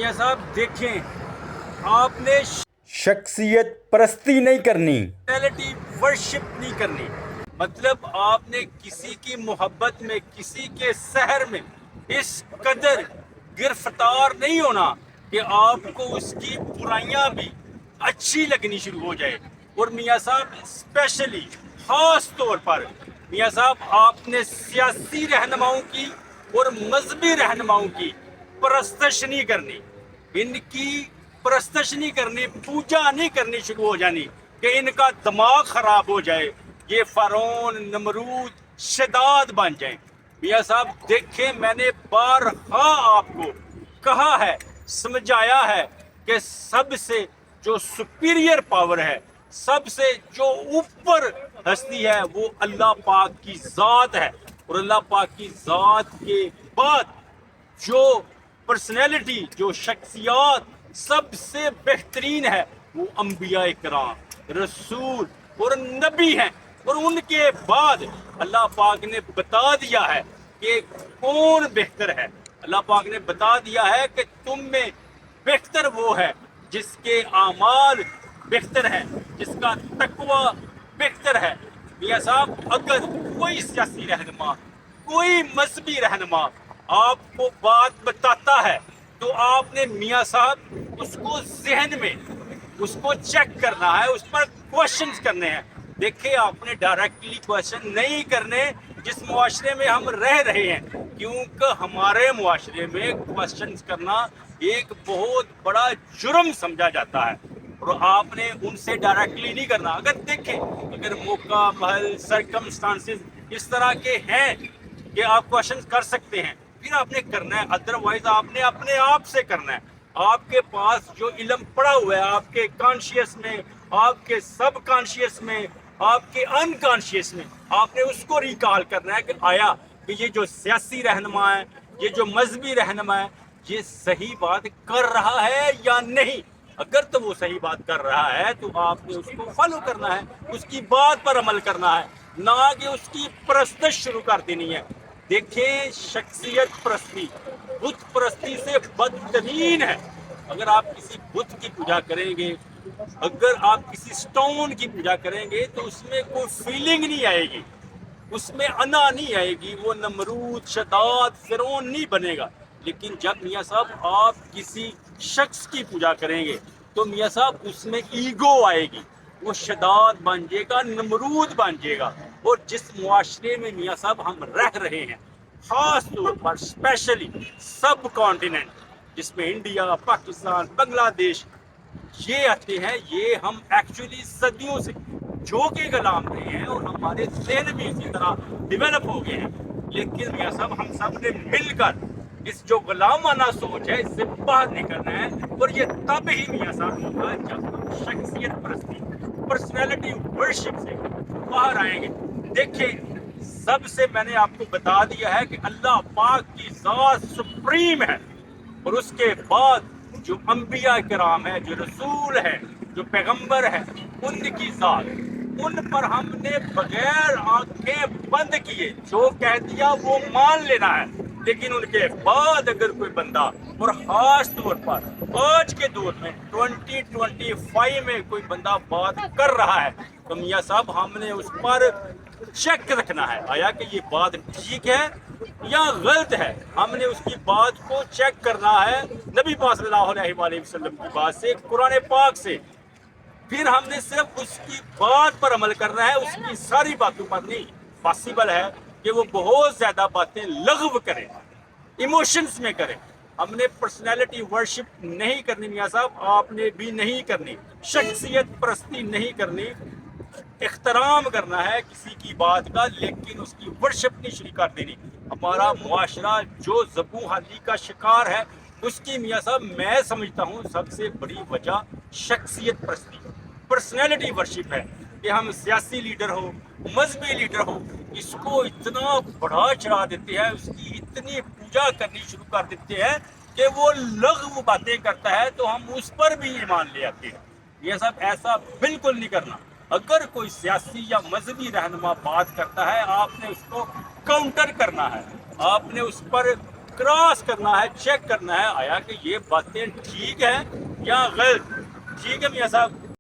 میاں صاحب دیکھیں، آپ نے شخصیت پرستی نہیں کرنی، پرسنالٹی ورشپ نہیں کرنی. مطلب آپ نے کسی کی محبت میں، کسی کے سحر میں اس قدر گرفتار نہیں ہونا کہ آپ کو اس کی برائیاں بھی اچھی لگنی شروع ہو جائے. اور میاں صاحب اسپیشلی خاص طور پر میاں صاحب آپ نے سیاسی رہنماؤں کی اور مذہبی رہنماؤں کی پرستش نہیں کرنی، ان کی پرستش نہیں کرنی، پوجا نہیں کرنی شروع ہو جانی کہ ان کا دماغ خراب ہو جائے، یہ فرعون، نمرود، شداد بن جائیں. میاں صاحب دیکھیں، میں نے بارہا آپ کو کہا ہے، سمجھایا ہے کہ سب سے جو سپیریئر پاور ہے، سب سے جو اوپر ہستی ہے، وہ اللہ پاک کی ذات ہے. اور اللہ پاک کی ذات کے بعد جو پرسنالٹی، جو شخصیات سب سے بہترین ہے، وہ انبیاء کرام، رسول اور نبی ہیں. اور ان کے بعد اللہ پاک نے بتا دیا ہے کہ کون بہتر ہے. اللہ پاک نے بتا دیا ہے کہ تم میں بہتر وہ ہے جس کے اعمال بہتر ہے، جس کا تقوی بہتر ہے. میاں صاحب اگر کوئی سیاسی رہنما، کوئی مذہبی رہنما آپ کو بات بتاتا ہے تو آپ نے میاں صاحب اس کو ذہن میں اس کو چیک کرنا ہے، اس پر کوشچنز کرنے ہیں. دیکھیں، آپ نے ڈائریکٹلی کوشچن نہیں کرنے جس معاشرے میں ہم رہ رہے ہیں، کیونکہ ہمارے معاشرے میں کوشچنز کرنا ایک بہت بڑا جرم سمجھا جاتا ہے، اور آپ نے ان سے ڈائریکٹلی نہیں کرنا. اگر دیکھیں، اگر موقع، محل، سرکمسٹانسز اس طرح کے ہیں کہ آپ کوشچنز کر سکتے ہیں، پھر آپ نے کرنا ہے. ادروائز آپ نے اپنے آپ سے کرنا ہے. آپ کے پاس جو علم پڑا ہوا ہے، آپ کے کانشیس میں، آپ کے سب کانشیس میں، آپ کے انکانشیس میں، آپ نے اس کو ریکال کرنا ہے کہ آیا کہ یہ جو سیاسی رہنما ہے، یہ جو مذہبی رہنما ہے، یہ صحیح بات کر رہا ہے یا نہیں. اگر تو وہ صحیح بات کر رہا ہے تو آپ نے اس کو فالو کرنا ہے، اس کی بات پر عمل کرنا ہے، نہ کہ اس کی پرستش شروع کر دینی ہے. دیکھیں، شخصیت پرستی بت پرستی سے بدترین ہے. اگر آپ کسی بت کی پوجا کریں گے، اگر آپ کسی سٹون کی پوجا کریں گے تو اس میں کوئی فیلنگ نہیں آئے گی، اس میں انا نہیں آئے گی، وہ نمرود، شداد، فرعون نہیں بنے گا. لیکن جب میاں صاحب آپ کسی شخص کی پوجا کریں گے تو میاں صاحب اس میں ایگو آئے گی، وہ شداد بن جائے گا، نمرود بن جائے گا. اور جس معاشرے میں میاں صاحب ہم رہ رہے ہیں، خاص طور پر اسپیشلی سب کانٹیننٹ جس میں انڈیا، پاکستان، بنگلہ دیش یہ آتے ہیں، یہ ہم ایکچولی صدیوں سے جو کہ غلام رہے ہیں، اور ہمارے ذہن بھی اسی طرح ڈیولپ ہو گئے ہیں. لیکن میاں صاحب ہم سب نے مل کر اس جو غلامانہ سوچ ہے، اس سے باہر نکلنا ہے. اور یہ تب ہی میاں صاحب ہوگا جب ہم شخصیت پرستی، پرسنالٹی ورشپ سے باہر آئیں گے. دیکھیں، سب سے میں نے آپ کو بتا دیا ہے کہ اللہ پاک کی ذات سپریم ہے، اور اس کے بعد جو انبیاء کرام ہے، جو رسول ہے، جو پیغمبر ہے، ان کی ذات، ان پر ہم نے بغیر آنکھیں بند کیے جو کہہ دیا وہ مان لینا ہے. لیکن ان کے بعد اگر کوئی بندہ، اور خاص طور پر آج کے دور میں 2025 میں کوئی بندہ بات کر رہا ہے تو میاں صاحب ہم نے اس پر چیک رکھنا ہے، آیا کہ یہ بات ٹھیک ہے یا غلط ہے. ہم نے اس کی بات کو چیک کرنا ہے نبی پاک صلی اللہ علیہ وآلہ وسلم کی بات سے، قرآن پاک سے. پھر ہم نے صرف اس کی بات پر عمل کرنا ہے، اس کی ساری باتوں پر نہیں. پاسبل ہے کہ وہ بہت زیادہ باتیں لغو کرے، ایموشنز میں کرے. ہم نے پرسنالٹی ورشپ نہیں کرنی میاں صاحب، آپ نے بھی نہیں کرنی. شخصیت پرستی نہیں کرنی. احترام کرنا ہے کسی کی بات کا، لیکن اس کی ورشپ نہیں شروع کر دینی. ہمارا معاشرہ جو ذبح حالی کا شکار ہے، اس کی میاں صاحب میں سمجھتا ہوں سب سے بڑی وجہ شخصیت پرستی، پرسنالٹی ورشپ ہے. کہ ہم سیاسی لیڈر ہو، مذہبی لیڈر ہو، اس کو اتنا بڑھا چڑھا دیتے ہیں، اس کی اتنی پوجا کرنی شروع کر دیتے ہیں کہ وہ لغو باتیں کرتا ہے تو ہم اس پر بھی ایمان لے آتے ہیں. یہ سب ایسا بالکل نہیں کرنا. اگر کوئی سیاسی یا مذہبی رہنما بات کرتا ہے، آپ نے اس کو کاؤنٹر کرنا ہے، آپ نے اس پر کراس کرنا ہے, چیک کرنا ہے آیا کہ یہ باتیں ٹھیک ہیں یا غلط. ٹھیک ہے میاں صاحب,